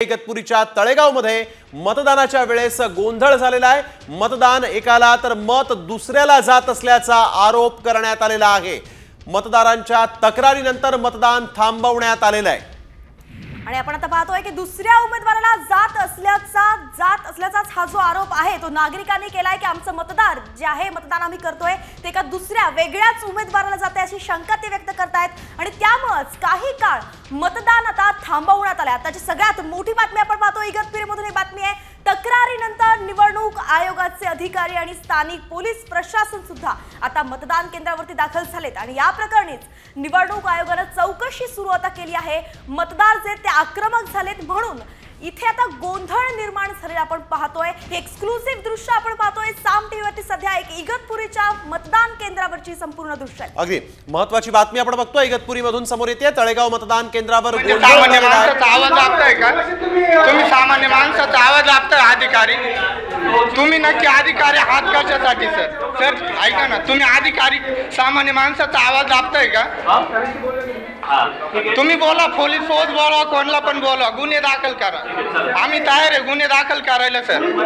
इगतपुरीच्या तळेगावमध्ये मतदानाच्या वेळेस गोंधळ झालेला आहे। मतदान एकाला तर मत दुसऱ्याला जात असल्याचा आरोप करण्यात आलेला आहे। मतदारांच्या तक्रारीनंतर मतदान थांबवण्यात आलेलं आहे आणि आपण आता पाहतोय की दुसऱ्या उमेदवाराला जात असल्याचाच हा जो आरोप आहे तो नागरिकांनी केलाय की आमचं मतदार जे आहे मतदान आम्ही करतोय ते एका दुसऱ्या वेगळ्याच उमेदवाराला जाते अशी शंका ते व्यक्त करतायत आणि त्यामुळेच काही काळ मतदान आता थांबवण्यात आले। आताची सगळ्यात मोठी बातमी आपण पाहतो इगतपुरीमधून ही बातमी आहे। तक्रारीनंतर निवडणूक आयोगाचे अधिकारी आणि स्थानिक पोलीस प्रशासन सुद्धा आता मतदान केंद्रावरती दाखल झालेत आणि या प्रकरणीच निवडणूक आयोगाने चौकशी सुरू आता केली आहे। मतदार जे ते आक्रमक झालेत म्हणून इथे आता गोंधळ निर्माण झालेला आपण पाहतोय। हे एक्सक्लुसिव्ह दृश्य आपण पाहतोय साम टीव्हीवरती सध्या एक इगतपुरीच्या मतदान केंद्रावरची संपूर्ण दृश्य आहे। अगदी महत्त्वाची बातमी आपण बघतोय इगतपुरीमधून समोर येते। तळेगाव मतदान केंद्रावर सामान्य माणसाचा आवाज दाबताय का तुम्ही? सामान्य माणसाचा आवाज दाबताय अधिकारी? तुम्ही नक्की अधिकारी हात कशासाठी सर ऐका ना, तुम्ही अधिकारी सामान्य माणसाचा आवाज दाबताय का? तुम्ही बोला, पोलीस फोर्स बोला, कोणाला पण बोला, गुन्हे दाखल करा, आम्ही तयार आहे गुन्हे दाखल करायला सर।